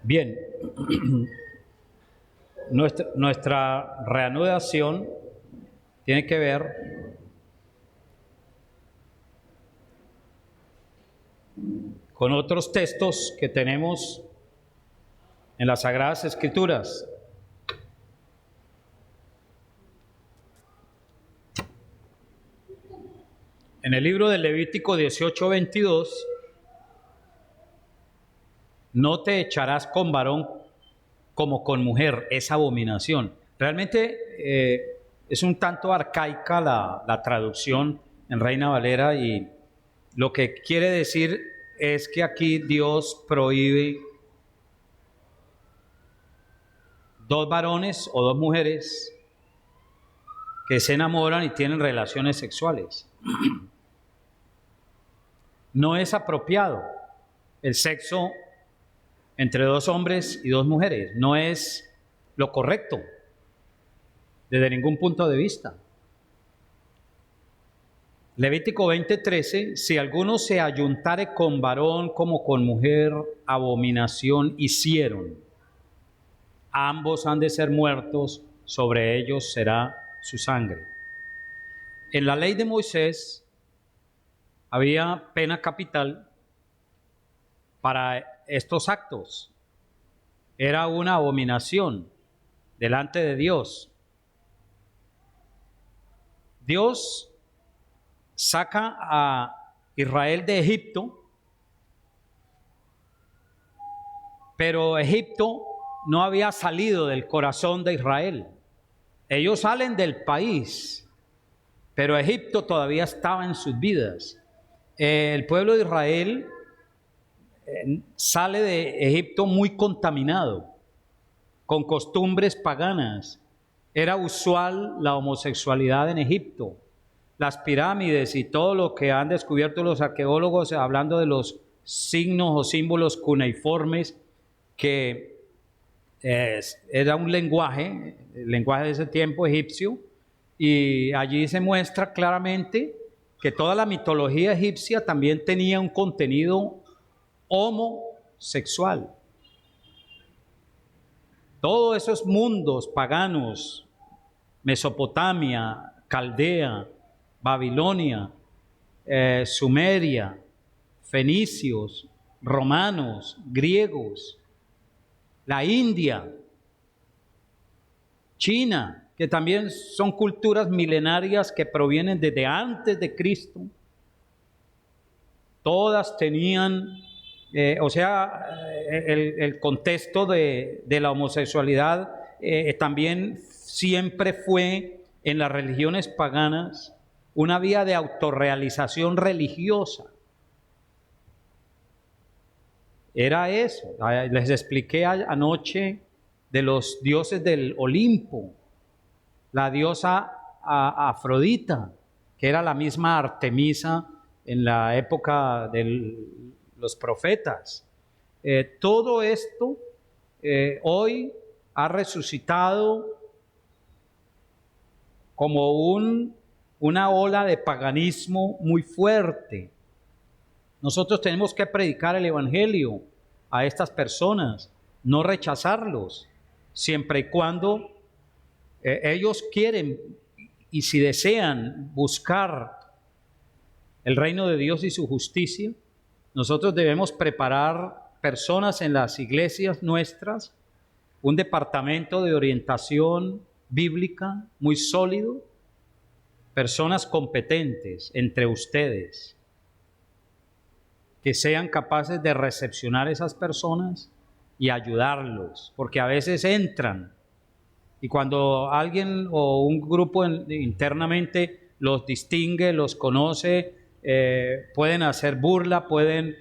Bien, nuestra reanudación tiene que ver con otros textos que tenemos en las Sagradas Escrituras. En el libro de Levítico 18:22, no te echarás con varón como con mujer, es abominación. Realmente es un tanto arcaica la traducción en Reina Valera, y lo que quiere decir es que aquí Dios prohíbe dos varones o dos mujeres que se enamoran y tienen relaciones sexuales. No es apropiado el sexo entre dos hombres y dos mujeres, no es lo correcto desde ningún punto de vista. Levítico 20:13, si alguno se ayuntare con varón como con mujer, abominación hicieron. Ambos han de ser muertos, sobre ellos será su sangre. En la ley de Moisés había pena capital para estos actos. Era una abominación delante de Dios. Dios saca a Israel de Egipto, pero Egipto no había salido del corazón de Israel. Ellos salen del país, pero Egipto todavía estaba en sus vidas. El pueblo de Israel sale de Egipto muy contaminado, con costumbres paganas. Era usual la homosexualidad en Egipto. Las pirámides y todo lo que han descubierto los arqueólogos, hablando de los signos o símbolos cuneiformes, que era un lenguaje, el lenguaje de ese tiempo egipcio, y allí se muestra claramente que toda la mitología egipcia también tenía un contenido homosexual. Todos esos mundos paganos, Mesopotamia, Caldea, Babilonia, Sumeria, fenicios, romanos, griegos, la India, China, que también son culturas milenarias que provienen desde antes de Cristo, todas tenían, el contexto de la homosexualidad también siempre fue en las religiones paganas una vía de autorrealización religiosa. Era eso. Les expliqué anoche de los dioses del Olimpo, la diosa Afrodita, que era la misma Artemisa en la época de los profetas. Todo esto hoy ha resucitado como una ola de paganismo muy fuerte. Nosotros tenemos que predicar el evangelio a estas personas, no rechazarlos, siempre y cuando ellos quieren y si desean buscar el reino de Dios y su justicia. Nosotros debemos preparar personas en las iglesias nuestras, un departamento de orientación bíblica muy sólido, personas competentes entre ustedes, que sean capaces de recepcionar a esas personas y ayudarlos, porque a veces entran y cuando alguien o un grupo internamente los distingue, los conoce, pueden hacer burla, pueden,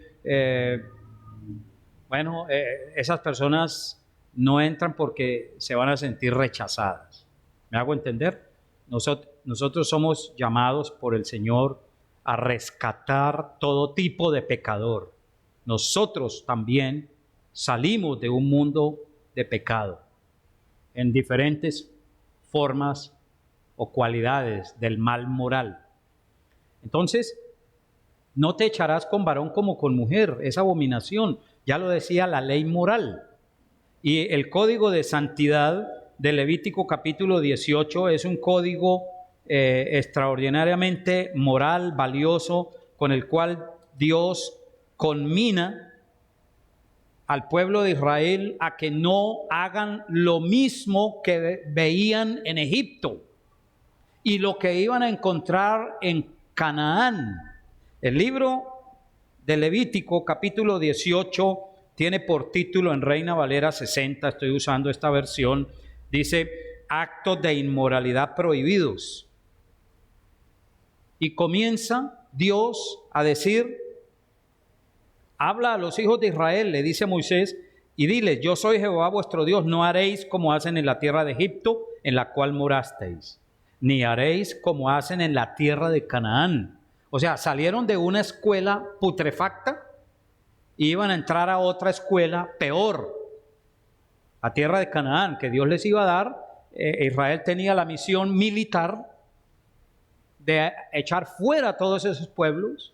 esas personas no entran porque se van a sentir rechazadas. ¿Me hago entender? Nosotros somos llamados por el Señor a rescatar todo tipo de pecador. Nosotros también salimos de un mundo de pecado en diferentes formas o cualidades del mal moral. Entonces, no te echarás con varón como con mujer, es abominación. Ya lo decía la ley moral. Y el código de santidad de Levítico capítulo 18 es un código extraordinariamente moral, valioso, con el cual Dios conmina al pueblo de Israel a que no hagan lo mismo que veían en Egipto y lo que iban a encontrar en Canaán. El libro de Levítico capítulo 18 tiene por título en Reina Valera 60, estoy usando esta versión, dice actos de inmoralidad prohibidos. Y comienza Dios a decir, habla a los hijos de Israel, le dice a Moisés, y diles, yo soy Jehová vuestro Dios, no haréis como hacen en la tierra de Egipto, en la cual morasteis, ni haréis como hacen en la tierra de Canaán. O sea, salieron de una escuela putrefacta y iban a entrar a otra escuela peor, a tierra de Canaán, que Dios les iba a dar. Israel tenía la misión militar de echar fuera a todos esos pueblos,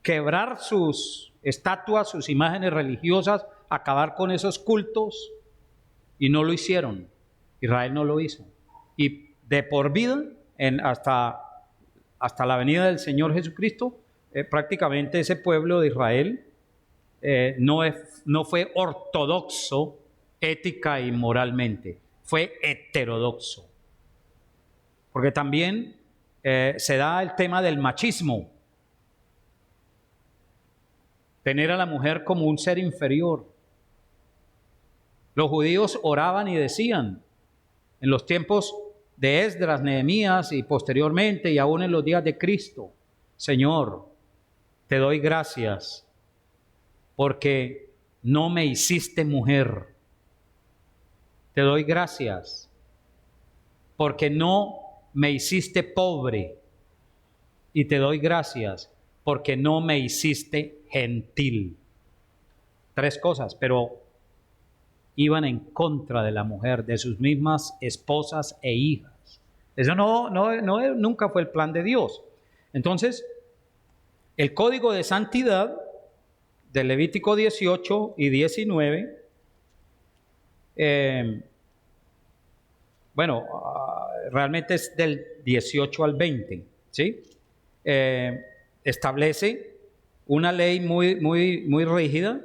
quebrar sus estatuas, sus imágenes religiosas, acabar con esos cultos, y no lo hicieron. Israel no lo hizo. Y de por vida, hasta la venida del Señor Jesucristo, prácticamente ese pueblo de Israel no fue ortodoxo ética y moralmente, fue heterodoxo. Porque también se da el tema del machismo, tener a la mujer como un ser inferior. Los judíos oraban y decían, en los tiempos de Esdras, Nehemías y posteriormente y aún en los días de Cristo, Señor, te doy gracias porque no me hiciste mujer. Te doy gracias porque no me hiciste pobre. Y te doy gracias porque no me hiciste gentil. 3 cosas, pero iban en contra de la mujer, de sus mismas esposas e hijas. Eso nunca fue el plan de Dios. Entonces, el código de santidad de Levítico 18 y 19, realmente es del 18 al 20, ¿sí? Establece una ley muy rígida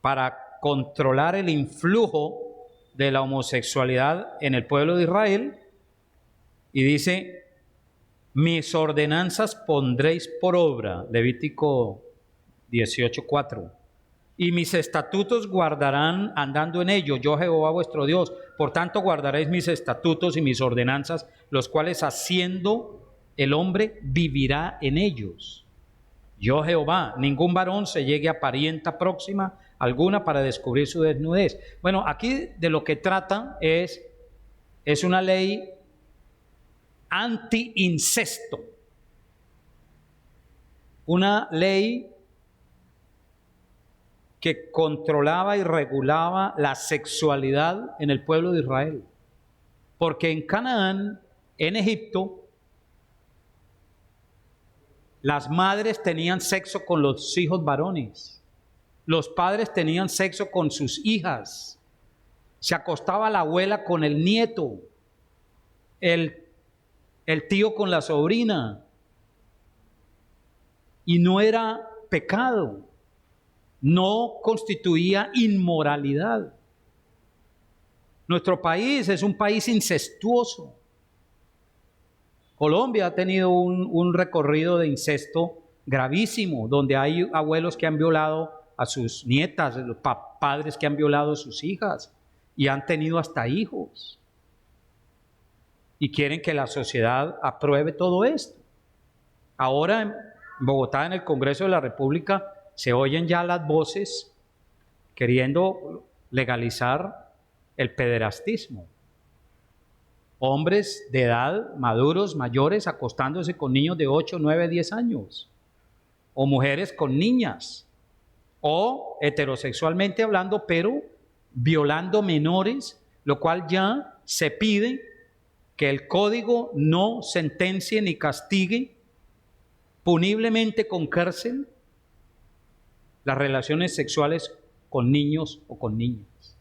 para controlar el influjo de la homosexualidad en el pueblo de Israel, y dice, mis ordenanzas pondréis por obra, Levítico 18:4, y mis estatutos guardarán andando en ellos, yo Jehová vuestro Dios, por tanto guardaréis mis estatutos y mis ordenanzas, los cuales haciendo el hombre vivirá en ellos. Yo Jehová, ningún varón se llegue a parienta próxima alguna para descubrir su desnudez. Bueno, aquí de lo que trata es una ley anti-incesto, una ley que controlaba y regulaba la sexualidad en el pueblo de Israel. Porque en Canaán, en Egipto, las madres tenían sexo con los hijos varones. Los padres tenían sexo con sus hijas. Se acostaba la abuela con el nieto. El tío con la sobrina. Y no era pecado. No constituía inmoralidad. Nuestro país es un país incestuoso. Colombia ha tenido un recorrido de incesto gravísimo, donde hay abuelos que han violado a sus nietas, los padres que han violado a sus hijas y han tenido hasta hijos. Y quieren que la sociedad apruebe todo esto. Ahora en Bogotá, en el Congreso de la República, se oyen ya las voces queriendo legalizar el pederastismo. Hombres de edad, maduros, mayores, acostándose con niños de 8, 9, 10 años. O mujeres con niñas. O heterosexualmente hablando, pero violando menores, lo cual ya se pide que el código no sentencie ni castigue puniblemente con cárcel las relaciones sexuales con niños o con niñas.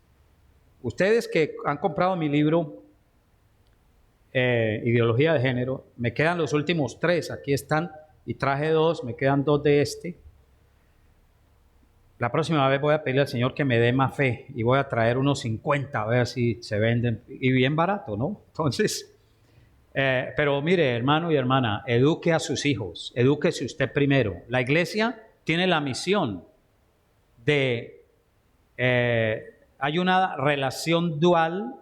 Ustedes que han comprado mi libro, Ideología de Género, me quedan los últimos 3, aquí están, y traje 2, me quedan 2 de este. La próxima vez voy a pedirle al Señor que me dé más fe y voy a traer unos 50 a ver si se venden, y bien barato, ¿no? Entonces, pero mire, hermano y hermana, eduque a sus hijos, edúquese usted primero. La iglesia tiene la misión de, hay una relación dual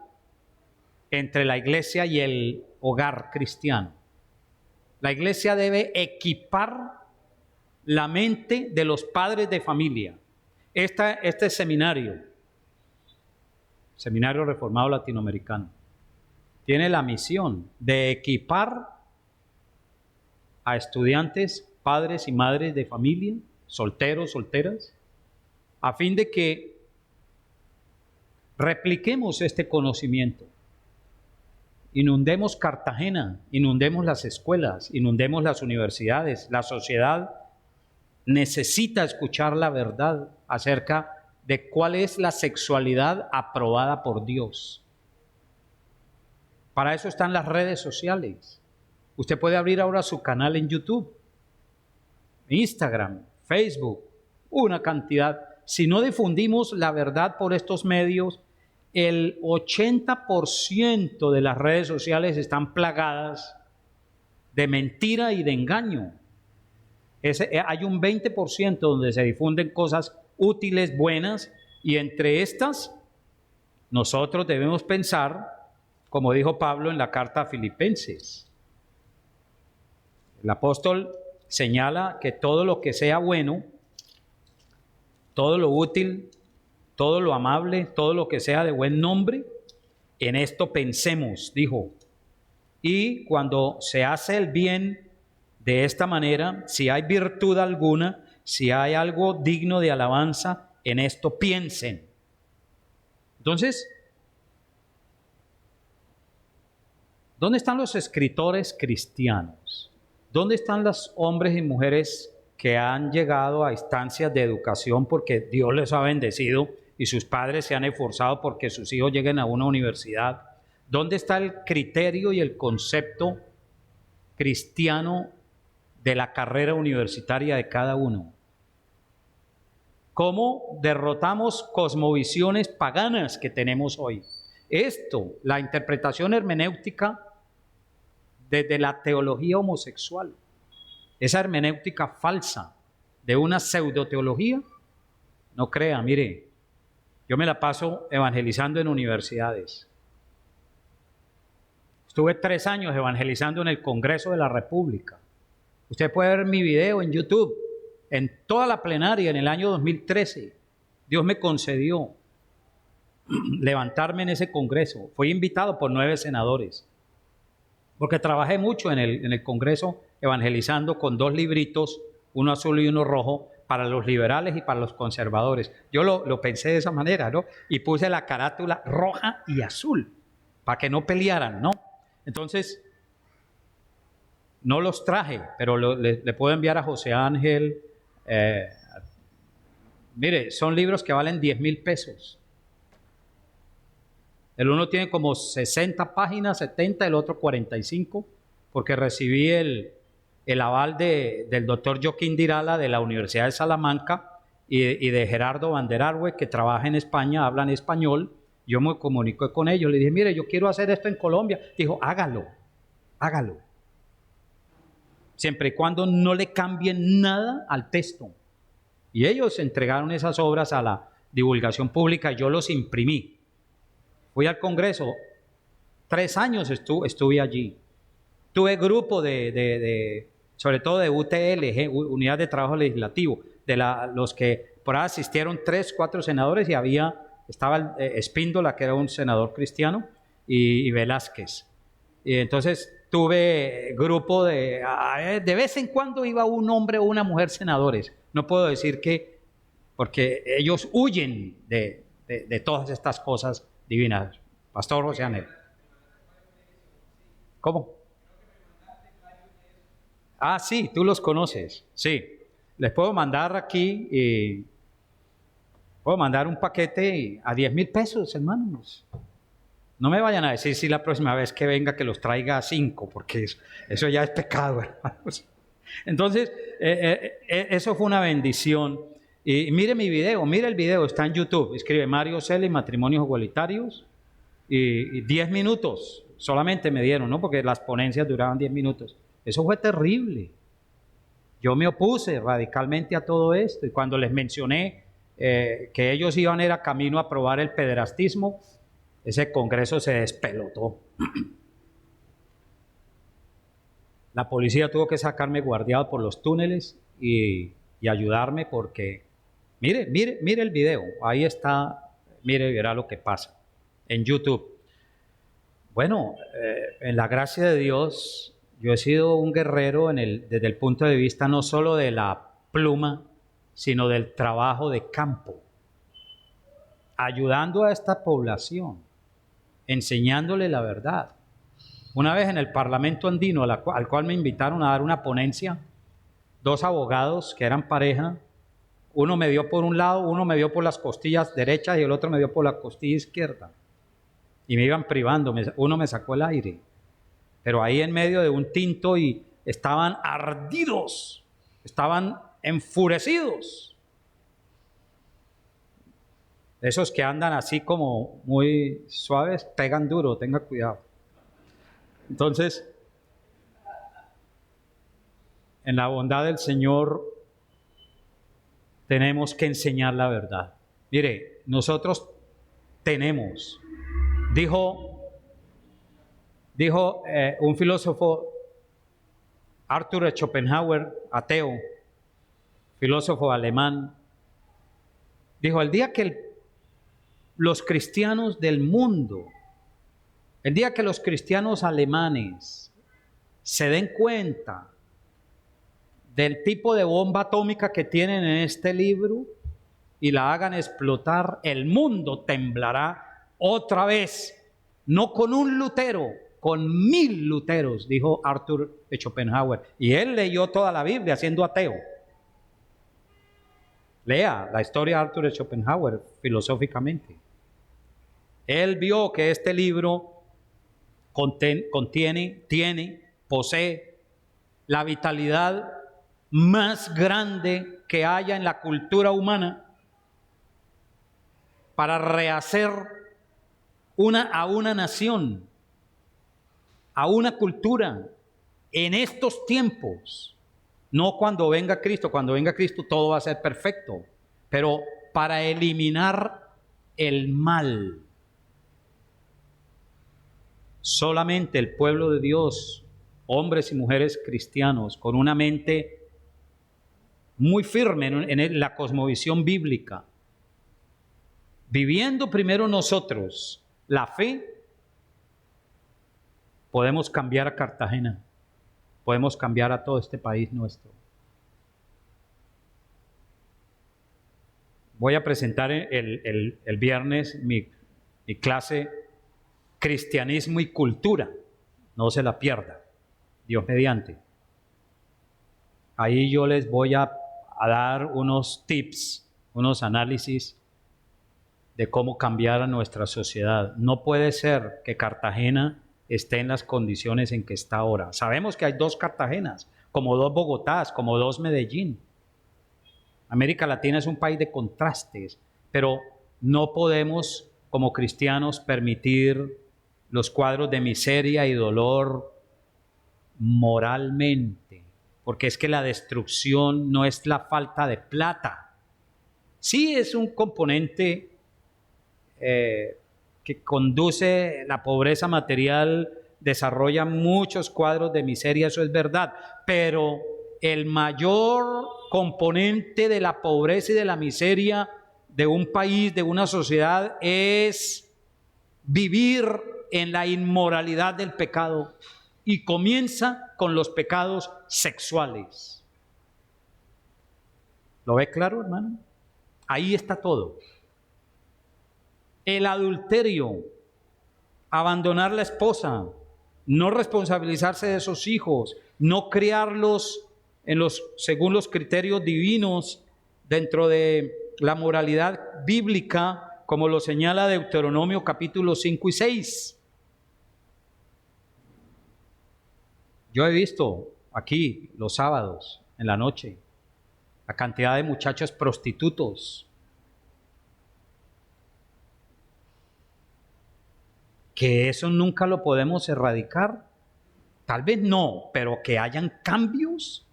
entre la iglesia y el hogar cristiano. La iglesia debe equipar la mente de los padres de familia. Este seminario Reformado Latinoamericano, tiene la misión de equipar a estudiantes, padres y madres de familia, solteros, solteras, a fin de que repliquemos este conocimiento. Inundemos Cartagena, inundemos las escuelas, inundemos las universidades. La sociedad necesita escuchar la verdad acerca de cuál es la sexualidad aprobada por Dios. Para eso están las redes sociales. Usted puede abrir ahora su canal en YouTube, Instagram, Facebook, una cantidad. Si no difundimos la verdad por estos medios, el 80% de las redes sociales están plagadas de mentira y de engaño. Hay un 20% donde se difunden cosas útiles, buenas, y entre estas nosotros debemos pensar, como dijo Pablo en la carta a Filipenses. El apóstol señala que todo lo que sea bueno, todo lo útil, todo lo amable, todo lo que sea de buen nombre, en esto pensemos, dijo. Y cuando se hace el bien de esta manera, si hay virtud alguna, si hay algo digno de alabanza, en esto piensen. Entonces, ¿dónde están los escritores cristianos? ¿Dónde están los hombres y mujeres que han llegado a instancias de educación porque Dios les ha bendecido y sus padres se han esforzado porque sus hijos lleguen a una universidad? ¿Dónde está el criterio y el concepto cristiano de la carrera universitaria de cada uno? ¿Cómo derrotamos cosmovisiones paganas que tenemos hoy? Esto, la interpretación hermenéutica desde la teología homosexual, esa hermenéutica falsa de una pseudoteología, no crea, mire, yo me la paso evangelizando en universidades. Estuve 3 años evangelizando en el Congreso de la República. Usted puede ver mi video en YouTube, en toda la plenaria en el año 2013. Dios me concedió levantarme en ese congreso. Fui invitado por 9 senadores, porque trabajé mucho en el Congreso evangelizando con 2 libritos, uno azul y uno rojo, para los liberales y para los conservadores. Yo lo pensé de esa manera, ¿no? Y puse la carátula roja y azul, para que no pelearan, ¿no? Entonces, no los traje, pero le puedo enviar a José Ángel. Mire, son libros que valen 10,000 pesos. El uno tiene como 60 páginas, 70, el otro 45, porque recibí el aval del doctor Joaquín Dirala de la Universidad de Salamanca y de Gerardo Van der Arwe, que trabaja en España, hablan español. Yo me comuniqué con ellos, le dije, mire, yo quiero hacer esto en Colombia. Dijo, hágalo, hágalo. Siempre y cuando no le cambien nada al texto. Y ellos entregaron esas obras a la divulgación pública, yo los imprimí. Fui al Congreso, 3 años estuve allí. Tuve grupo sobre todo de UTL, Unidad de Trabajo Legislativo, los que por ahí asistieron 3, 4 senadores y estaba Espíndola, que era un senador cristiano, y Velázquez. Y entonces tuve grupo de vez en cuando iba un hombre o una mujer senadores. No puedo decir que, porque ellos huyen de todas estas cosas divinas. Pastor José Ángel. ¿Cómo? Ah, sí, tú los conoces. Sí. Les puedo mandar aquí Puedo mandar un paquete a 10,000 pesos, hermanos. No me vayan a decir si la próxima vez que venga que los traiga a 5, porque eso ya es pecado, hermanos. Entonces, eso fue una bendición. Y mire mi video, mire el video, está en YouTube. Escribe Mario Celi, matrimonios igualitarios. Y 10 minutos solamente me dieron, ¿no? Porque las ponencias duraban 10 minutos. Eso fue terrible. Yo me opuse radicalmente a todo esto. Y cuando les mencioné que ellos iban a ir a camino a aprobar el pederastismo, ese congreso se despelotó. La policía tuvo que sacarme guardiado por los túneles y ayudarme porque, mire el video, ahí está, mire, verá lo que pasa en YouTube. Bueno, en la gracia de Dios, yo he sido un guerrero desde el punto de vista no solo de la pluma, sino del trabajo de campo, ayudando a esta población, enseñándole la verdad. Una vez en el Parlamento andino, al cual me invitaron a dar una ponencia, 2 abogados que eran pareja, uno me dio por un lado, uno me dio por las costillas derechas y el otro me dio por la costilla izquierda. Y me iban privando, uno me sacó el aire. Pero ahí en medio de un tinto y estaban ardidos, estaban enfurecidos. Esos que andan así como muy suaves, pegan duro, tenga cuidado. Entonces, en la bondad del Señor tenemos que enseñar la verdad. Mire, nosotros tenemos, dijo un filósofo, Arthur Schopenhauer, ateo, filósofo alemán, dijo, el día que los cristianos del mundo, el día que los cristianos alemanes se den cuenta del tipo de bomba atómica que tienen en este libro y la hagan explotar, el mundo temblará otra vez, no con un Lutero, con 1000 Luteros, dijo Arthur Schopenhauer. Y él leyó toda la Biblia siendo ateo. Lea la historia de Arthur Schopenhauer filosóficamente. Él vio que este libro posee la vitalidad más grande que haya en la cultura humana para rehacer a una nación, a una cultura en estos tiempos. No cuando venga Cristo todo va a ser perfecto, pero para eliminar el mal. Solamente el pueblo de Dios, hombres y mujeres cristianos, con una mente muy firme en la cosmovisión bíblica, viviendo primero nosotros la fe, podemos cambiar a Cartagena, podemos cambiar a todo este país nuestro. Voy a presentar el viernes mi clase Cristianismo y Cultura, no se la pierda, Dios mediante. Ahí yo les voy a dar unos tips, unos análisis de cómo cambiar a nuestra sociedad. No puede ser que Cartagena esté en las condiciones en que está ahora. Sabemos que hay 2 Cartagenas, como 2 Bogotás, como 2 Medellín. América Latina es un país de contrastes, pero no podemos como cristianos permitir los cuadros de miseria y dolor moralmente, porque es que la destrucción no es la falta de plata. Sí es un componente que conduce la pobreza material, desarrolla muchos cuadros de miseria, eso es verdad, pero el mayor componente de la pobreza y de la miseria de un país, de una sociedad, es vivir en la inmoralidad del pecado, y comienza con los pecados sexuales. ¿Lo ve claro, hermano? Ahí está todo. El adulterio, abandonar la esposa, no responsabilizarse de esos hijos, no criarlos según los criterios divinos dentro de la moralidad bíblica, como lo señala Deuteronomio capítulo 5 y 6. Yo he visto aquí los sábados en la noche la cantidad de muchachos prostitutos que eso nunca lo podemos erradicar. Tal vez no, pero que hayan cambios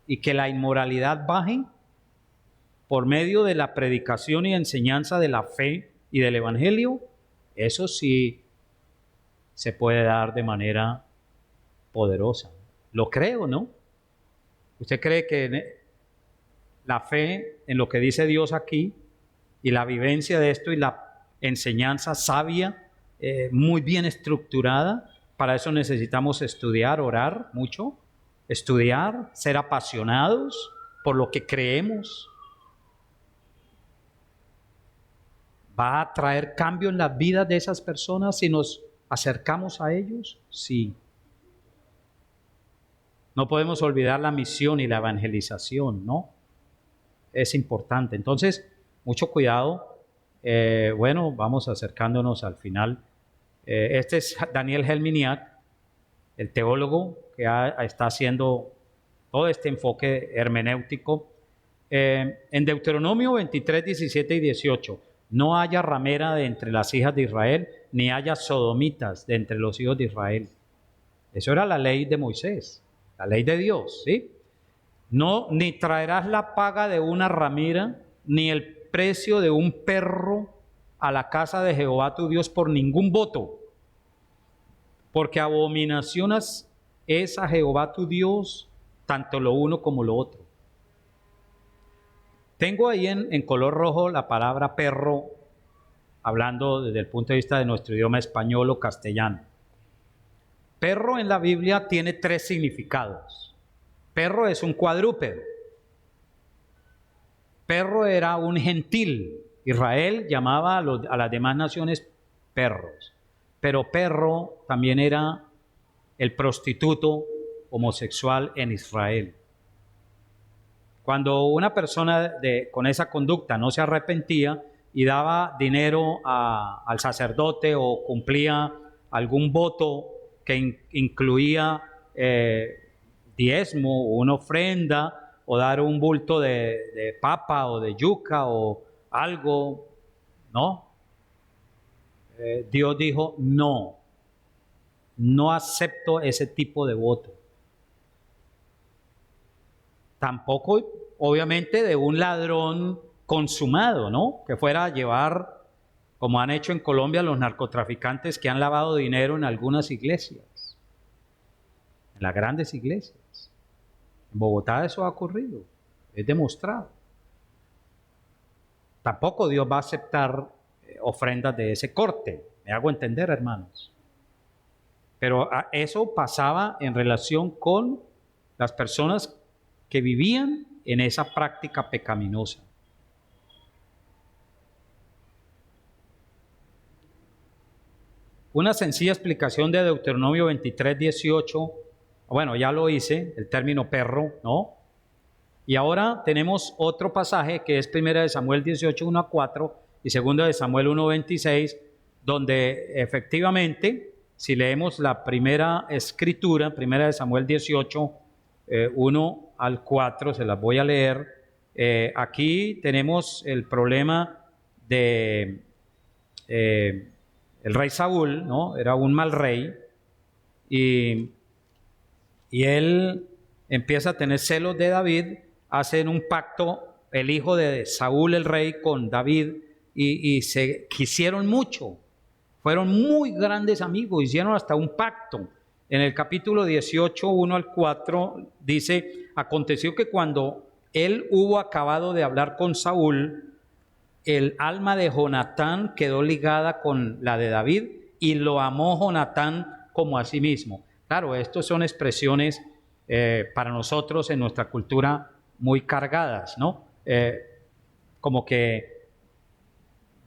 y que la inmoralidad baje por medio de la predicación y enseñanza de la fe y del evangelio, eso sí se puede dar de manera poderosa. Lo creo, ¿no? ¿Usted cree que la fe en lo que dice Dios aquí y la vivencia de esto y la enseñanza sabia, muy bien estructurada, para eso necesitamos estudiar, orar mucho, estudiar, ser apasionados por lo que creemos? ¿Va a traer cambio en las vidas de esas personas si nos acercamos a ellos? Sí. No podemos olvidar la misión y la evangelización, ¿no? Es importante. Entonces, mucho cuidado. Bueno, vamos acercándonos al final. Este es Daniel Helminiak, el teólogo que está haciendo todo este enfoque hermenéutico. En Deuteronomio 23, 17 y 18, no haya ramera de entre las hijas de Israel, ni haya sodomitas de entre los hijos de Israel. Eso era la ley de Moisés, la ley de Dios, ¿sí? No, ni traerás la paga de una ramera, ni el precio de un perro a la casa de Jehová tu Dios por ningún voto, porque abominaciones es a Jehová tu Dios, tanto lo uno como lo otro. Tengo ahí en color rojo la palabra perro, hablando desde el punto de vista de nuestro idioma español o castellano. Perro en la Biblia tiene 3 significados. Perro es un cuadrúpedo. Perro era un gentil. Israel llamaba a las demás naciones perros. Pero perro también era el prostituto homosexual en Israel. Cuando una persona con esa conducta no se arrepentía y daba dinero al sacerdote o cumplía algún voto que incluía diezmo o una ofrenda o dar un bulto de papa o de yuca o algo, ¿no? Dios dijo, no acepto ese tipo de voto. Tampoco, obviamente, de un ladrón consumado, ¿no? Que fuera a llevar, como han hecho en Colombia los narcotraficantes que han lavado dinero en algunas iglesias, en las grandes iglesias. En Bogotá eso ha ocurrido, es demostrado. Tampoco Dios va a aceptar ofrendas de ese corte, me hago entender, hermanos. Pero eso pasaba en relación con las personas que vivían en esa práctica pecaminosa. Una sencilla explicación de Deuteronomio 23, 18, bueno, ya lo hice, el término perro, ¿no? Y ahora tenemos otro pasaje que es 1 Samuel 18, 1 a 4 y 2 Samuel 1, 26, donde efectivamente, si leemos la primera escritura, 1 Samuel 18, 1 al 4, se las voy a leer. Aquí tenemos el problema de el rey Saúl, ¿no? Era un mal rey y él empieza a tener celos de David, hacen un pacto el hijo de Saúl el rey con David y se quisieron mucho, fueron muy grandes amigos, hicieron hasta un pacto. En el capítulo 18, 1 al 4, dice, aconteció que cuando él hubo acabado de hablar con Saúl, el alma de Jonatán quedó ligada con la de David y lo amó Jonatán como a sí mismo. Claro, estas son expresiones para nosotros en nuestra cultura muy cargadas, ¿no? Como que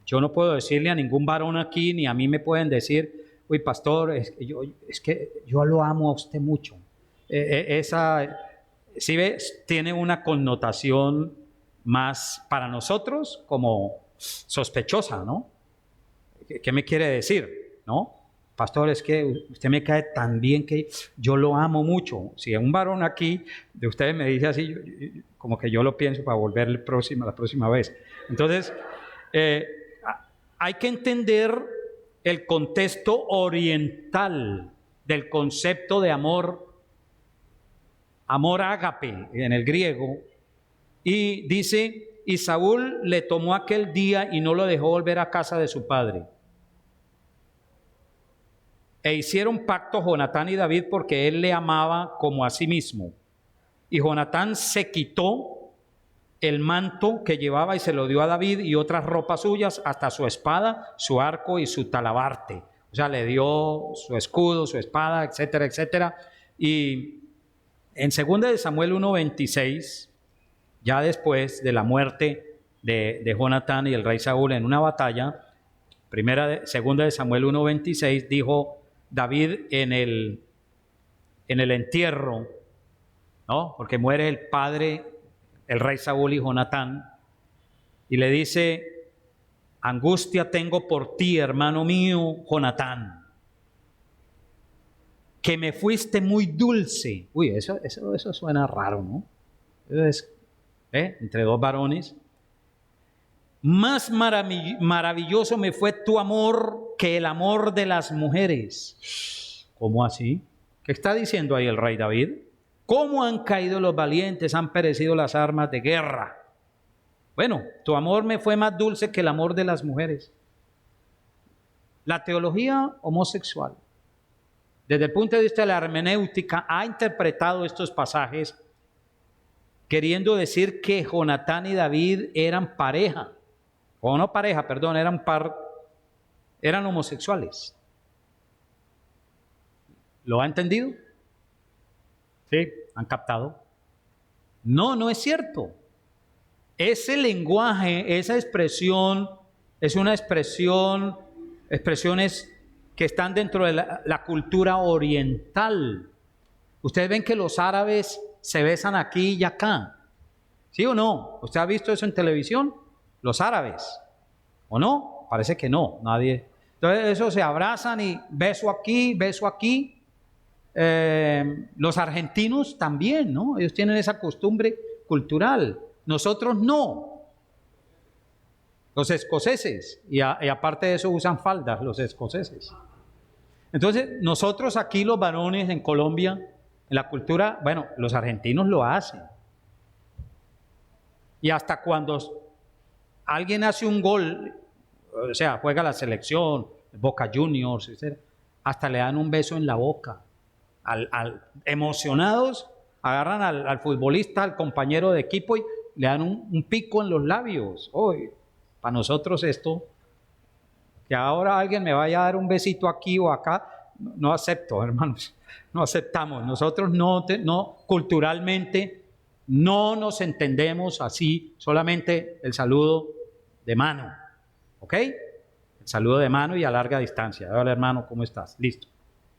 yo no puedo decirle a ningún varón aquí, ni a mí me pueden decir, uy, pastor, es que yo lo amo a usted mucho. Esa, si ves, tiene una connotación más para nosotros como sospechosa, ¿no? ¿Qué me quiere decir? ¿No? Pastor, es que usted me cae tan bien que yo lo amo mucho. Si un varón aquí de ustedes me dice así, como que yo lo pienso para volver la próxima vez. Entonces, hay que entender el contexto oriental del concepto de amor ágape en el griego, y dice, y Saúl le tomó aquel día y no lo dejó volver a casa de su padre. E hicieron pacto Jonatán y David porque él le amaba como a sí mismo. Y Jonatán se quitó el manto que llevaba y se lo dio a David y otras ropas suyas, hasta su espada, su arco y su talabarte. O sea, le dio su escudo, su espada, etcétera, etcétera. Y en 2 de Samuel 1:26, ya después de la muerte de Jonatán y el rey Saúl en una batalla, 2 de Samuel 1:26, dijo David en el entierro, ¿no? Porque muere el padre, el rey Saúl y Jonatán, y le dice, angustia tengo por ti, hermano mío, Jonatán, que me fuiste muy dulce. Uy, eso suena raro, ¿no? Entonces, entre dos varones. Más maravilloso me fue tu amor que el amor de las mujeres. ¿Cómo así? ¿Qué está diciendo ahí el rey David? ¿Cómo han caído los valientes, han perecido las armas de guerra? Bueno, tu amor me fue más dulce que el amor de las mujeres. La teología homosexual, desde el punto de vista de la hermenéutica, ha interpretado estos pasajes queriendo decir que Jonatán y David eran pareja, o no pareja, perdón, eran homosexuales. ¿Lo ha entendido? Sí, han captado. No es cierto. Ese lenguaje, esa expresión, es una expresiones que están dentro de la cultura oriental. Ustedes ven que los árabes se besan aquí y acá. ¿Sí o no? ¿Usted ha visto eso en televisión? Los árabes. ¿O no? Parece que no, nadie. Entonces, eso se abrazan y beso aquí, beso aquí. Los argentinos también, ¿no? Ellos tienen esa costumbre cultural. Nosotros no. Los escoceses, y aparte de eso usan faldas los escoceses. Entonces, nosotros aquí los varones en Colombia, en la cultura, bueno, los argentinos lo hacen. Y hasta cuando alguien hace un gol, o sea, juega la selección, Boca Juniors, etc., hasta le dan un beso en la boca. Emocionados, agarran al futbolista, al compañero de equipo y le dan un pico en los labios. Hoy, para nosotros esto, que ahora alguien me vaya a dar un besito aquí o acá, no acepto, hermanos, no aceptamos. Nosotros no culturalmente no nos entendemos así, solamente el saludo de mano, ¿ok? El saludo de mano y a larga distancia. Hola hermano, ¿cómo estás? Listo,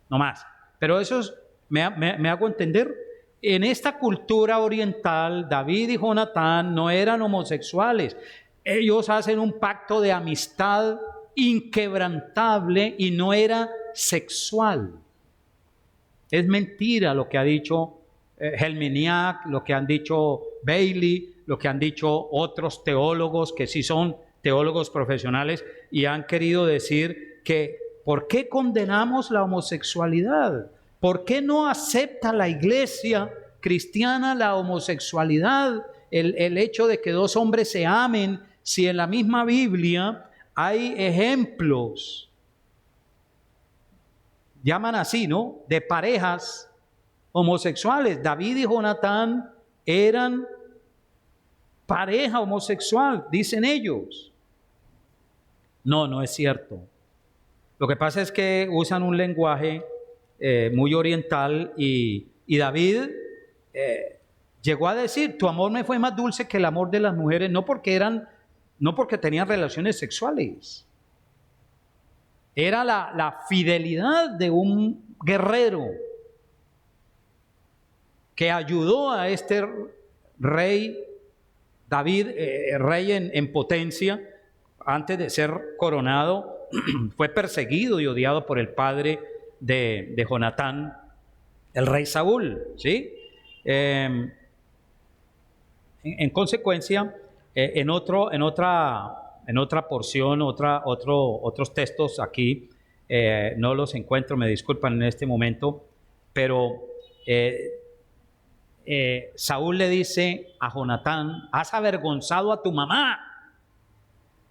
no más. Pero eso me hago entender. En esta cultura oriental, David y Jonatán no eran homosexuales. Ellos hacen un pacto de amistad inquebrantable y no era sexual. Es mentira lo que ha dicho Helminiak, lo que han dicho Bailey, lo que han dicho otros teólogos que sí son teólogos profesionales y han querido decir que ¿por qué condenamos la homosexualidad? ¿Por qué no acepta la iglesia cristiana la homosexualidad? El hecho de que dos hombres se amen, si en la misma Biblia hay ejemplos, llaman así, ¿no?, de parejas homosexuales. David y Jonatán eran pareja homosexual, dicen ellos. No es cierto. Lo que pasa es que usan un lenguaje muy oriental y David llegó a decir, tu amor me fue más dulce que el amor de las mujeres, no porque tenían relaciones sexuales. Era la fidelidad de un guerrero que ayudó a este rey David, rey en potencia, antes de ser coronado, fue perseguido y odiado por el padre de Jonatán, el rey Saúl, ¿sí? En consecuencia, en otra porción, otros textos aquí, no los encuentro, me disculpan en este momento, pero Saúl le dice a Jonatán: has avergonzado a tu mamá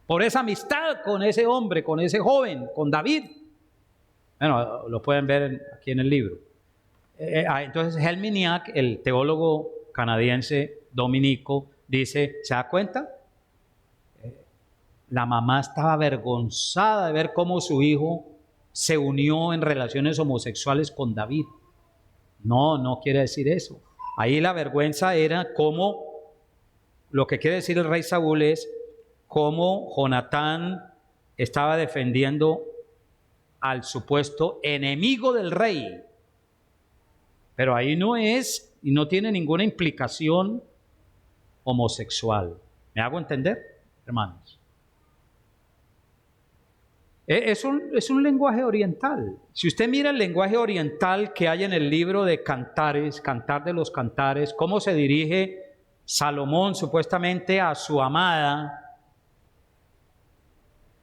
por esa amistad con ese hombre, con ese joven, con David. Bueno, lo pueden ver aquí en el libro. Entonces Helminiak, el teólogo canadiense dominico, dice: ¿se da cuenta? La mamá estaba avergonzada de ver cómo su hijo se unió en relaciones homosexuales con David. No quiere decir eso. Ahí la vergüenza era cómo, lo que quiere decir el rey Saúl es cómo Jonatán estaba defendiendo al supuesto enemigo del rey. Pero ahí no es y no tiene ninguna implicación homosexual. ¿Me hago entender, hermanos? Es un lenguaje oriental. Si usted mira el lenguaje oriental que hay en el libro de Cantares, Cantar de los Cantares, cómo se dirige Salomón supuestamente a su amada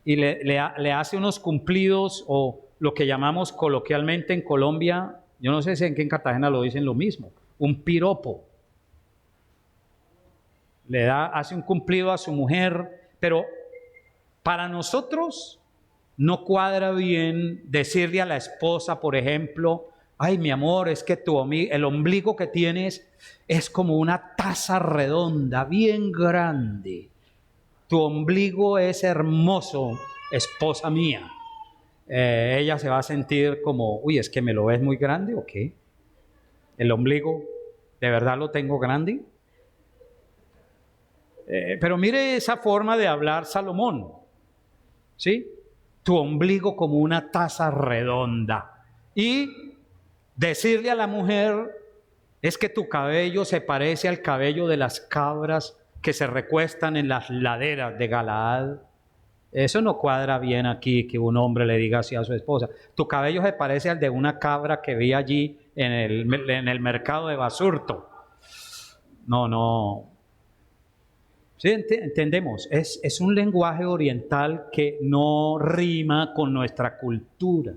y le hace unos cumplidos, o lo que llamamos coloquialmente en Colombia, yo no sé si en Cartagena lo dicen lo mismo, un piropo. Hace un cumplido a su mujer, pero para nosotros no cuadra bien decirle a la esposa, por ejemplo: ay, mi amor, es que el ombligo que tienes es como una taza redonda, bien grande. Tu ombligo es hermoso, esposa mía. Ella se va a sentir como: uy, ¿es que me lo ves muy grande o qué? ¿El ombligo de verdad lo tengo grande? Pero mire esa forma de hablar Salomón, ¿sí? Tu ombligo como una taza redonda. Y decirle a la mujer: es que tu cabello se parece al cabello de las cabras que se recuestan en las laderas de Galaad. Eso no cuadra bien aquí, que un hombre le diga así a su esposa. Tu cabello se parece al de una cabra que vi allí en el mercado de Basurto. No. ¿Sí? Entendemos, es un lenguaje oriental que no rima con nuestra cultura.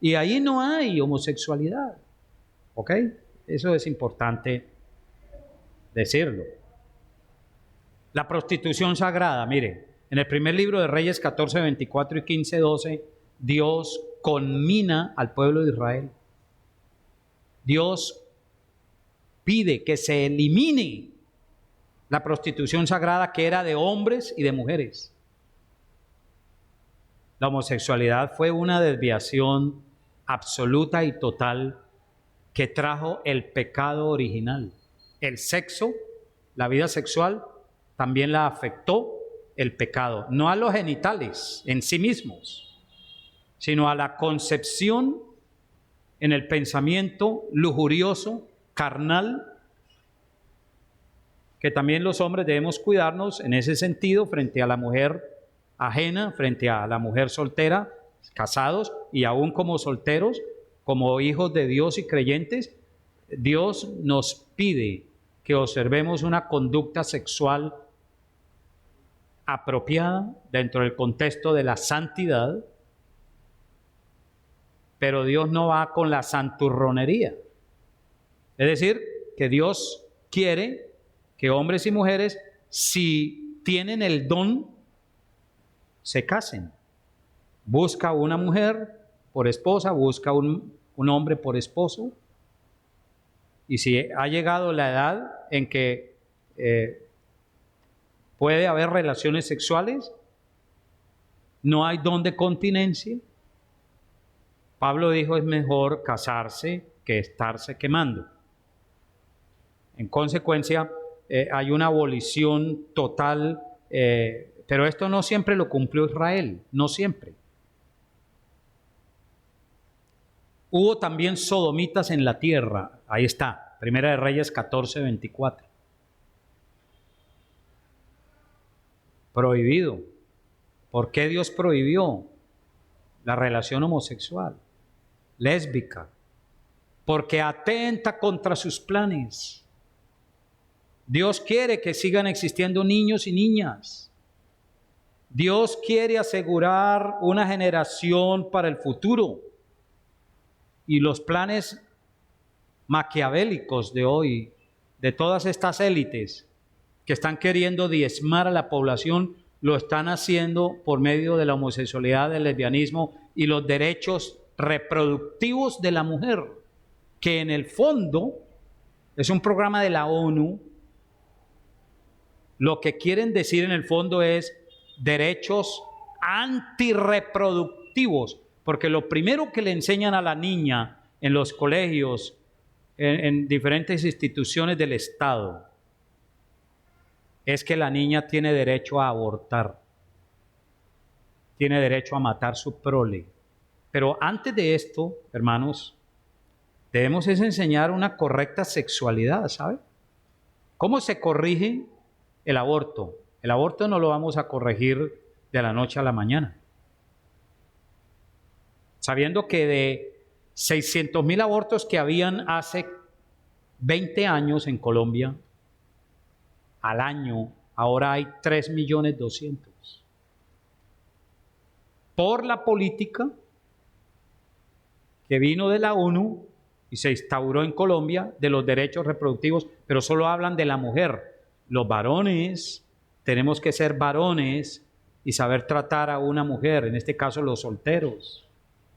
Y ahí no hay homosexualidad. ¿Ok? Eso es importante decirlo. La prostitución sagrada, mire, en el primer libro de Reyes 14, 24 y 15, 12, Dios conmina al pueblo de Israel. Dios pide que se elimine la prostitución sagrada, que era de hombres y de mujeres. La homosexualidad fue una desviación absoluta y total que trajo el pecado original. El sexo, la vida sexual, también la afectó el pecado, no a los genitales en sí mismos, sino a la concepción en el pensamiento lujurioso, carnal, que también los hombres debemos cuidarnos en ese sentido frente a la mujer ajena, frente a la mujer soltera, casados y aún como solteros, como hijos de Dios y creyentes. Dios nos pide que observemos una conducta sexual apropiada dentro del contexto de la santidad, pero Dios no va con la santurronería. Es decir, que Dios quiere que hombres y mujeres, si tienen el don, se casen. Busca una mujer por esposa, busca un hombre por esposo. Y si ha llegado la edad en que puede haber relaciones sexuales, no hay don de continencia, Pablo dijo: es mejor casarse que estarse quemando. En consecuencia, hay una abolición total, pero esto no siempre lo cumplió Israel, no siempre. Hubo también sodomitas en la tierra, ahí está, Primera de Reyes 14, 24. Prohibido. ¿Por qué Dios prohibió la relación homosexual, lésbica? Porque atenta contra sus planes. Dios quiere que sigan existiendo niños y niñas. Dios quiere asegurar una generación para el futuro. Y los planes maquiavélicos de hoy, de todas estas élites que están queriendo diezmar a la población, lo están haciendo por medio de la homosexualidad, del lesbianismo y los derechos reproductivos de la mujer, que en el fondo es un programa de la ONU. Lo que quieren decir en el fondo es derechos antirreproductivos, porque lo primero que le enseñan a la niña en los colegios, en diferentes instituciones del Estado, es que la niña tiene derecho a abortar, tiene derecho a matar su prole. Pero antes de esto, hermanos, debemos enseñar una correcta sexualidad, ¿sabe? ¿Cómo se corrige el aborto? El aborto no lo vamos a corregir de la noche a la mañana. Sabiendo que de 600,000 abortos que habían hace 20 años en Colombia, al año, ahora hay 3.200.000. Por la política que vino de la ONU y se instauró en Colombia de los derechos reproductivos, pero solo hablan de la mujer. Los varones, tenemos que ser varones y saber tratar a una mujer, en este caso los solteros.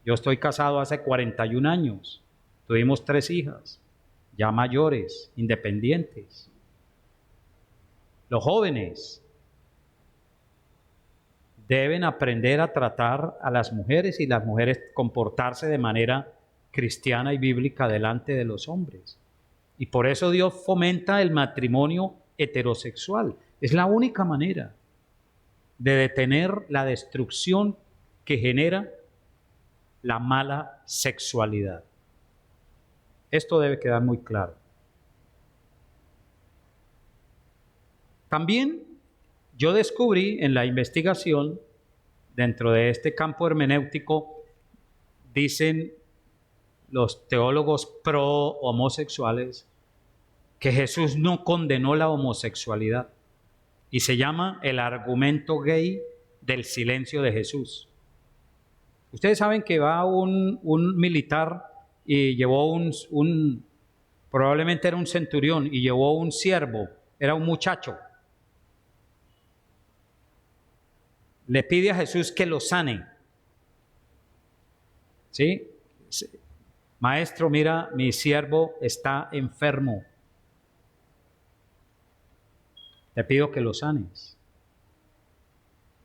Yo estoy casado hace 41 años, tuvimos 3 hijas, ya mayores, independientes. Los jóvenes deben aprender a tratar a las mujeres y las mujeres comportarse de manera cristiana y bíblica delante de los hombres. Y por eso Dios fomenta el matrimonio heterosexual. Es la única manera de detener la destrucción que genera la mala sexualidad. Esto debe quedar muy claro. También yo descubrí en la investigación, dentro de este campo hermenéutico, dicen los teólogos pro homosexuales, que Jesús no condenó la homosexualidad y se llama el argumento gay del silencio de Jesús. Ustedes saben que va un militar y llevó probablemente era un centurión, y llevó un siervo, era un muchacho. Le pide a Jesús que lo sane. ¿Sí? Maestro, mira, mi siervo está enfermo. Te pido que lo sanes.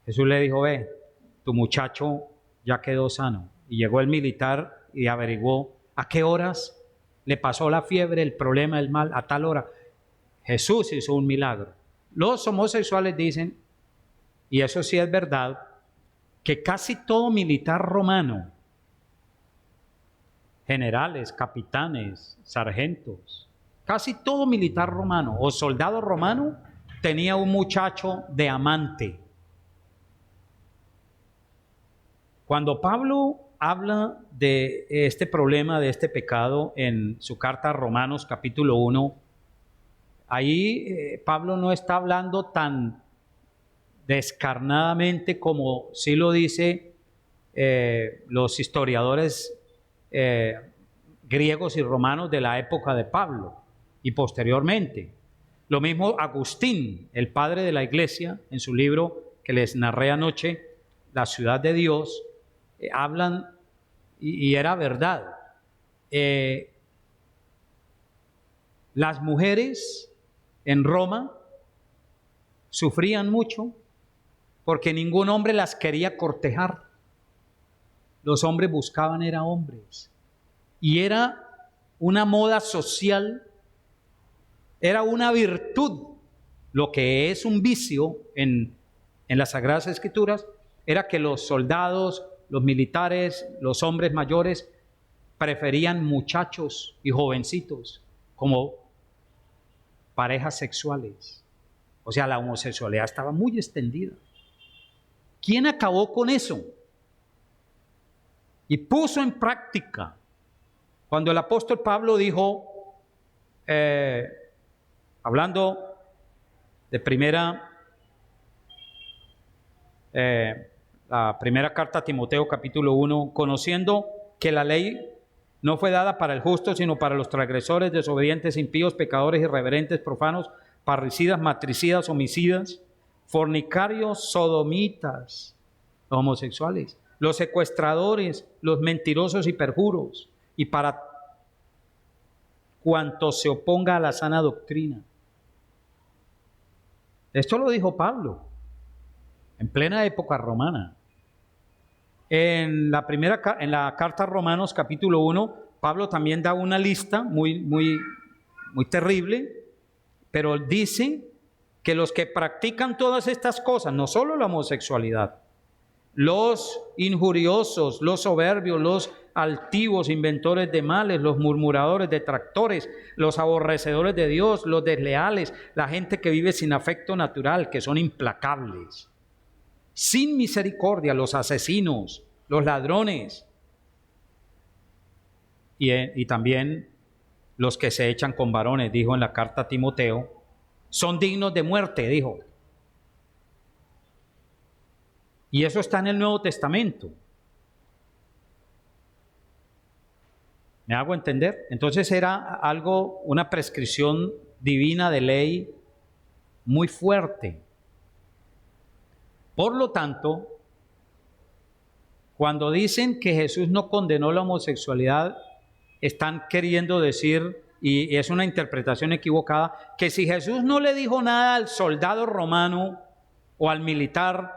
Jesús le dijo, ve, tu muchacho ya quedó sano. Y llegó el militar y averiguó a qué horas le pasó la fiebre, el problema, el mal, a tal hora. Jesús hizo un milagro. Los homosexuales dicen, y eso sí es verdad, que casi todo militar romano, generales, capitanes, sargentos, casi todo militar romano o soldado romano tenía un muchacho de amante. Cuando Pablo habla de este problema, de este pecado, en su carta a Romanos capítulo 1, ahí Pablo no está hablando tan descarnadamente como sí lo dice los historiadores griegos y romanos de la época de Pablo y posteriormente. Lo mismo Agustín, el padre de la iglesia, en su libro que les narré anoche, La ciudad de Dios, hablan, y era verdad, las mujeres en Roma sufrían mucho porque ningún hombre las quería cortejar. Los hombres buscaban era hombres. Y era una moda social, era una virtud. Lo que es un vicio en las Sagradas Escrituras era que los soldados, los militares, los hombres mayores preferían muchachos y jovencitos como parejas sexuales. O sea, la homosexualidad estaba muy extendida. ¿Quién acabó con eso? Y puso en práctica. Cuando el apóstol Pablo dijo, hablando de la primera carta a Timoteo, capítulo 1, conociendo que la ley no fue dada para el justo, sino para los transgresores, desobedientes, impíos, pecadores, irreverentes, profanos, parricidas, matricidas, homicidas, fornicarios, sodomitas, los homosexuales, los secuestradores, los mentirosos y perjuros, y para cuanto se oponga a la sana doctrina. Esto lo dijo Pablo en plena época romana. En la carta a Romanos capítulo 1, Pablo también da una lista muy terrible, pero dice que los que practican todas estas cosas, no solo la homosexualidad, los injuriosos, los soberbios, los altivos, inventores de males, los murmuradores, detractores, los aborrecedores de Dios, los desleales, la gente que vive sin afecto natural, que son implacables, sin misericordia, los asesinos, los ladrones y también los que se echan con varones, dijo en la carta a Timoteo, son dignos de muerte, dijo. Y eso está en el Nuevo Testamento. ¿Me hago entender? Entonces era una prescripción divina de ley muy fuerte. Por lo tanto, cuando dicen que Jesús no condenó la homosexualidad, están queriendo decir, y es una interpretación equivocada, que si Jesús no le dijo nada al soldado romano o al militar,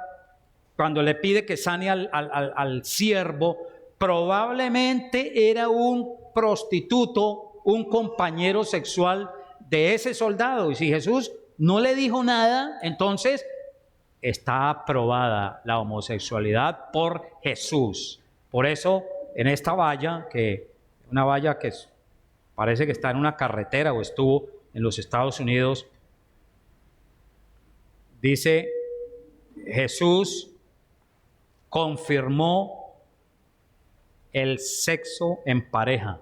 cuando le pide que sane al siervo, probablemente era un prostituto, un compañero sexual de ese soldado. Y si Jesús no le dijo nada, entonces está aprobada la homosexualidad por Jesús. Por eso, en esta valla, una valla que parece que está en una carretera o estuvo en los Estados Unidos, dice, Jesús confirmó el sexo en pareja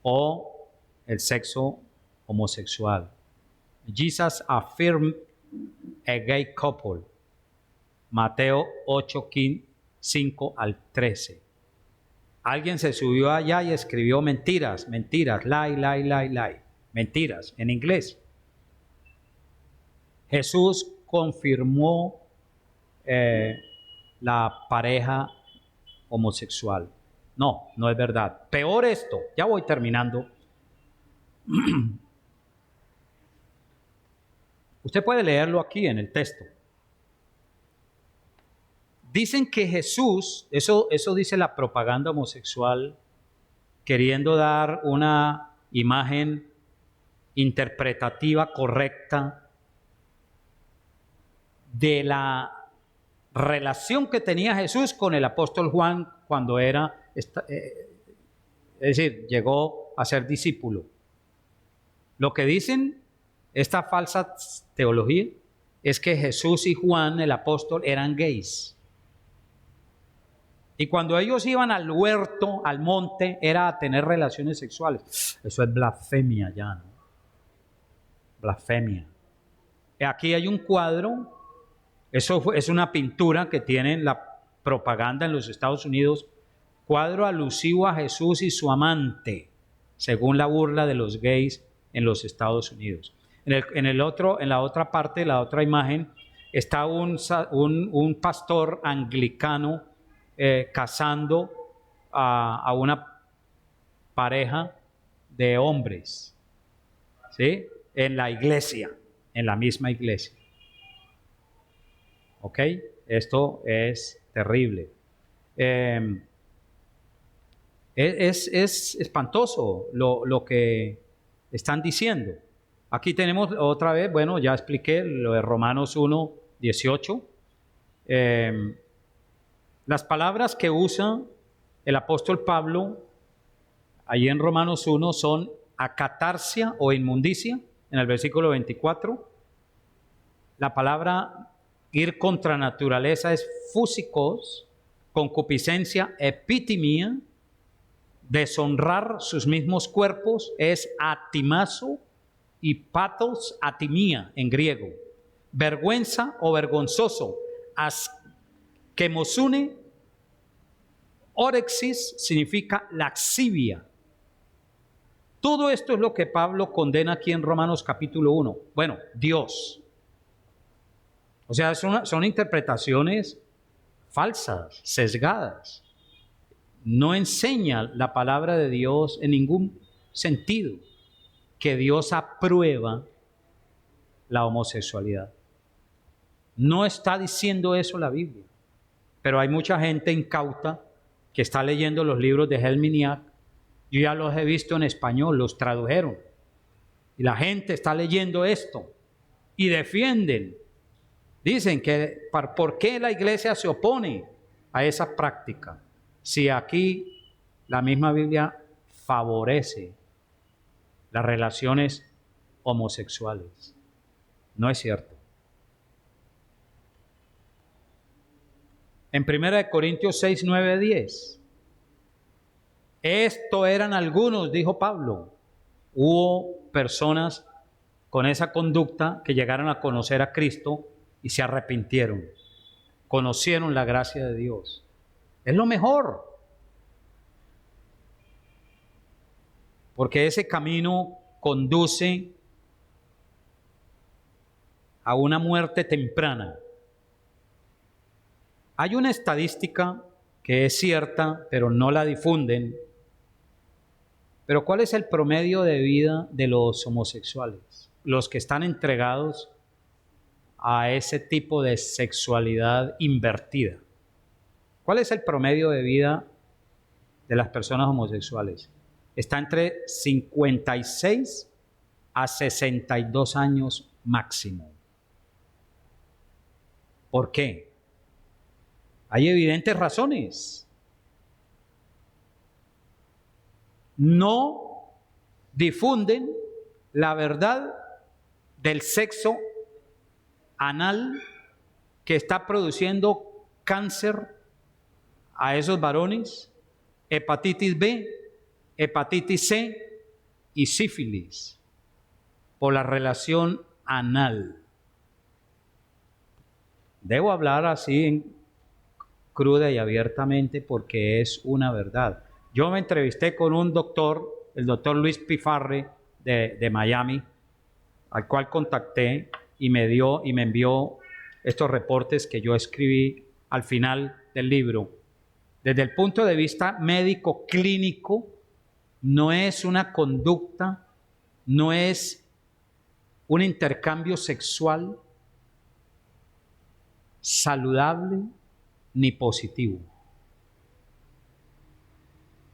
o el sexo homosexual. Jesus affirmed a gay couple. Mateo 8, 5 al 13. Alguien se subió allá y escribió mentiras, lie, mentiras en inglés. Jesús confirmó la pareja homosexual. No es verdad. Peor esto, ya voy terminando. Usted puede leerlo aquí en el texto. Dicen que Jesús, eso dice la propaganda homosexual, queriendo dar una imagen interpretativa correcta de la relación que tenía Jesús con el apóstol Juan cuando es decir, llegó a ser discípulo. Lo que dicen esta falsa teología es que Jesús y Juan, el apóstol, eran gays. Y cuando ellos iban al huerto, al monte, era a tener relaciones sexuales. Eso es blasfemia ya, ¿no? Blasfemia. Aquí hay un cuadro, eso es una pintura que tienen la propaganda en los Estados Unidos, cuadro alusivo a Jesús y su amante, según la burla de los gays en los Estados Unidos. En la otra parte, la otra imagen, está un pastor anglicano casando a una pareja de hombres, ¿sí? En la iglesia, en la misma iglesia. ¿Ok? Esto es terrible. Es espantoso lo que están diciendo. Aquí tenemos otra vez, bueno, ya expliqué lo de Romanos 1, 18. Las palabras que usa el apóstol Pablo allí en Romanos 1 son acatarsia o inmundicia, en el versículo 24, La palabra ir contra naturaleza es fúsicos, concupiscencia, epitimia, deshonrar sus mismos cuerpos es atimazo y patos atimía en griego. Vergüenza o vergonzoso, askemosune, orexis significa laxivia. Todo esto es lo que Pablo condena aquí en Romanos capítulo 1. Bueno, Dios. O sea, son interpretaciones falsas, sesgadas. No enseña la palabra de Dios en ningún sentido que Dios aprueba la homosexualidad. No está diciendo eso la Biblia. Pero hay mucha gente incauta que está leyendo los libros de Helminiak. Yo ya los he visto en español, los tradujeron. Y la gente está leyendo esto y defienden. Dicen que ¿por qué la iglesia se opone a esa práctica? Si aquí la misma Biblia favorece las relaciones homosexuales. No es cierto. En 1 Corintios 6, 9, 10. Esto eran algunos, dijo Pablo. Hubo personas con esa conducta que llegaron a conocer a Cristo y se arrepintieron. Conocieron la gracia de Dios. Es lo mejor. Porque ese camino conduce a una muerte temprana. Hay una estadística que es cierta, pero no la difunden. Pero ¿cuál es el promedio de vida de los homosexuales? Los que están entregados a ese tipo de sexualidad invertida. ¿Cuál es el promedio de vida de las personas homosexuales? Está entre 56 a 62 años máximo. ¿Por qué? Hay evidentes razones. No difunden la verdad del sexo anal que está produciendo cáncer a esos varones, hepatitis B, hepatitis C y sífilis por la relación anal. Debo hablar así cruda y abiertamente porque es una verdad. Yo me entrevisté con un doctor, el doctor Luis Pifarre de Miami, al cual contacté y me envió estos reportes que yo escribí al final del libro. Desde el punto de vista médico clínico, no es una conducta, no es un intercambio sexual saludable ni positivo.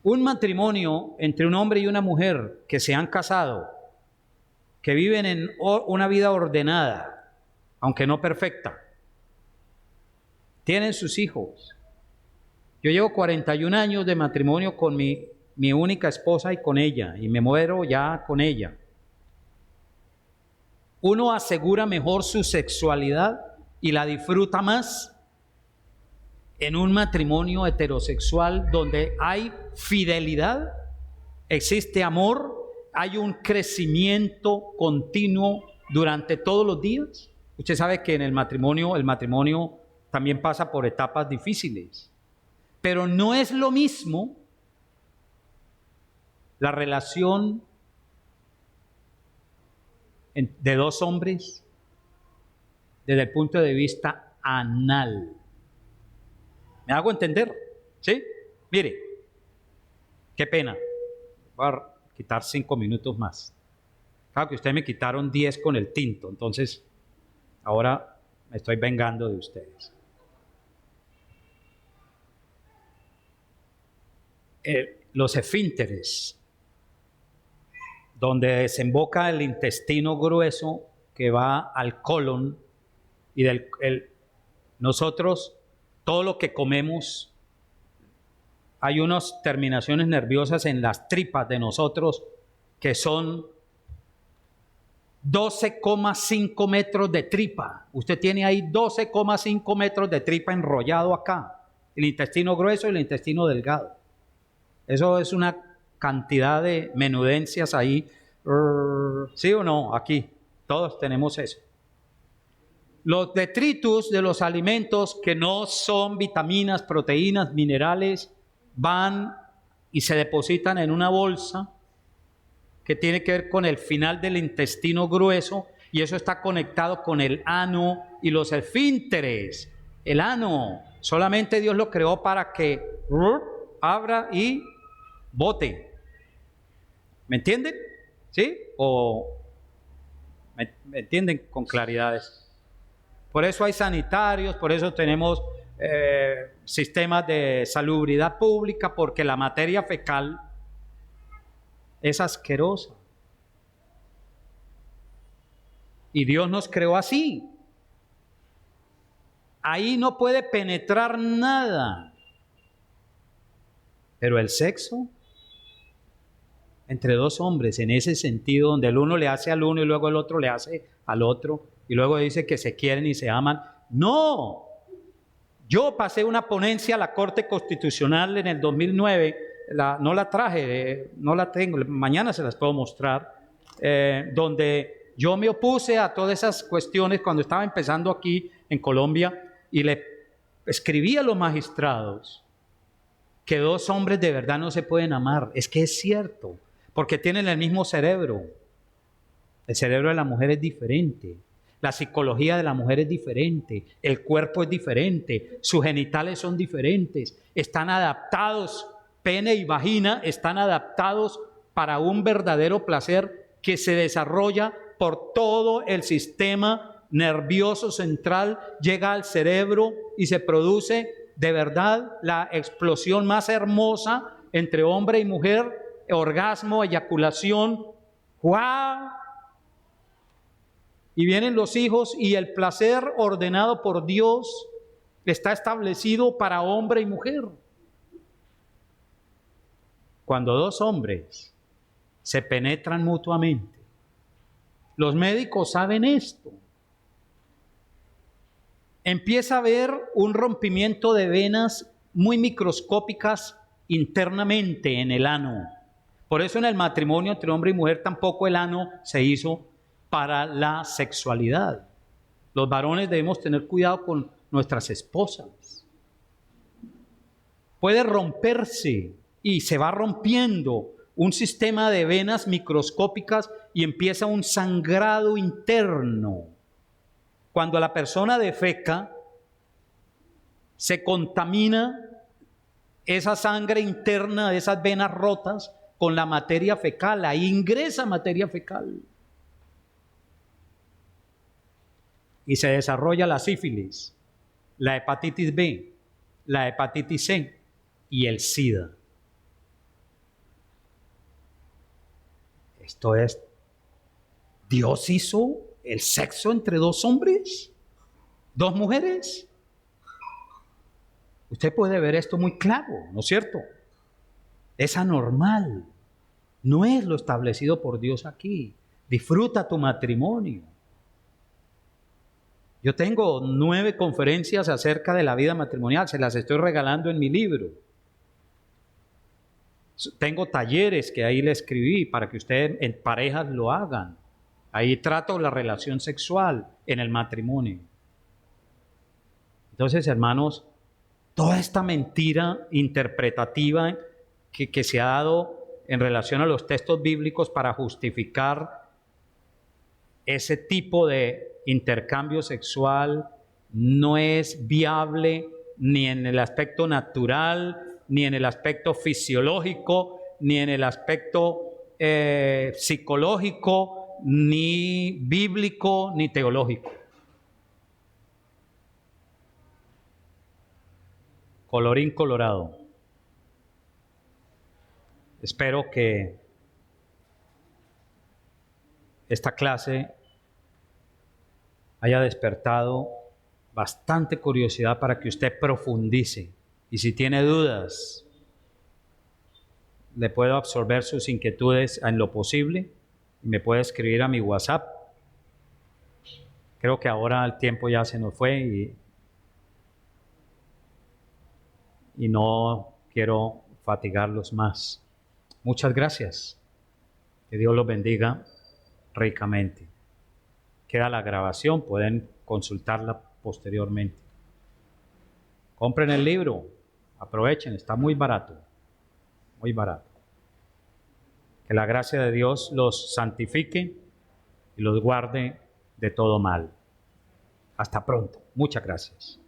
Un matrimonio entre un hombre y una mujer que se han casado, que viven en una vida ordenada, aunque no perfecta, tienen sus hijos. Yo llevo 41 años de matrimonio con mi única esposa y con ella, y me muero ya con ella. Uno asegura mejor su sexualidad y la disfruta más en un matrimonio heterosexual donde hay fidelidad, existe amor, hay un crecimiento continuo durante todos los días. Usted sabe que en el matrimonio también pasa por etapas difíciles, pero no es lo mismo la relación de dos hombres desde el punto de vista anal. ¿Me hago entender? ¿Sí? Mire, qué pena. Voy a quitar 5 minutos más. Claro que ustedes me quitaron 10 con el tinto, entonces ahora me estoy vengando de ustedes. Los esfínteres, donde desemboca el intestino grueso que va al colon y nosotros, todo lo que comemos, hay unas terminaciones nerviosas en las tripas de nosotros que son 12,5 metros de tripa. Usted tiene ahí 12,5 metros de tripa enrollado acá. El intestino grueso y el intestino delgado. Eso es una cantidad de menudencias ahí. ¿Sí o no? Aquí. Todos tenemos eso. Los detritus de los alimentos que no son vitaminas, proteínas, minerales, van y se depositan en una bolsa que tiene que ver con el final del intestino grueso, y eso está conectado con el ano y los esfínteres. El ano, solamente Dios lo creó para que abra y bote. ¿Me entienden? ¿Sí? ¿O me entienden con claridades? Por eso hay sanitarios, por eso tenemos sistemas de salubridad pública, porque la materia fecal es asquerosa. Y Dios nos creó así. Ahí no puede penetrar nada. Pero el sexo entre dos hombres, en ese sentido, donde el uno le hace al uno y luego el otro le hace al otro, y luego dice que se quieren y se aman. ¡No! Yo pasé una ponencia a la Corte Constitucional en el 2009, no la traje, no la tengo, mañana se las puedo mostrar, donde yo me opuse a todas esas cuestiones cuando estaba empezando aquí en Colombia, y le escribí a los magistrados que dos hombres de verdad no se pueden amar. Es que es cierto, porque tienen el mismo cerebro. El cerebro de la mujer es diferente. La psicología de la mujer es diferente, el cuerpo es diferente, sus genitales son diferentes, están adaptados, pene y vagina están adaptados para un verdadero placer que se desarrolla por todo el sistema nervioso central, llega al cerebro y se produce de verdad la explosión más hermosa entre hombre y mujer, orgasmo, eyaculación, ¡guau! Y vienen los hijos, y el placer ordenado por Dios está establecido para hombre y mujer. Cuando dos hombres se penetran mutuamente, los médicos saben esto. Empieza a haber un rompimiento de venas muy microscópicas internamente en el ano. Por eso en el matrimonio entre hombre y mujer tampoco el ano se hizo para la sexualidad. Los varones debemos tener cuidado con nuestras esposas. Puede romperse, y se va rompiendo, un sistema de venas microscópicas y empieza un sangrado interno. Cuando la persona defeca, se contamina esa sangre interna de esas venas rotas con la materia fecal. Ahí ingresa materia fecal. Y se desarrolla la sífilis, la hepatitis B, la hepatitis C y el SIDA. Esto es, Dios hizo el sexo entre dos hombres, dos mujeres. Usted puede ver esto muy claro, ¿no es cierto? Es anormal, no es lo establecido por Dios aquí. Disfruta tu matrimonio. Yo tengo 9 conferencias acerca de la vida matrimonial, se las estoy regalando en mi libro. Tengo talleres que ahí le escribí para que ustedes en parejas lo hagan. Ahí trato la relación sexual en el matrimonio. Entonces, hermanos, toda esta mentira interpretativa que se ha dado en relación a los textos bíblicos para justificar ese tipo de intercambio sexual no es viable ni en el aspecto natural, ni en el aspecto fisiológico, ni en el aspecto psicológico, ni bíblico, ni teológico. Colorín colorado. Espero que esta clase haya despertado bastante curiosidad para que usted profundice. Y si tiene dudas, le puedo absorber sus inquietudes en lo posible. Me puede escribir a mi WhatsApp Creo que ahora el tiempo ya se nos fue y no quiero fatigarlos más. Muchas gracias. Que Dios los bendiga ricamente. Queda la grabación, pueden consultarla posteriormente. Compren el libro, aprovechen, está muy barato, muy barato. Que la gracia de Dios los santifique y los guarde de todo mal. Hasta pronto. Muchas gracias.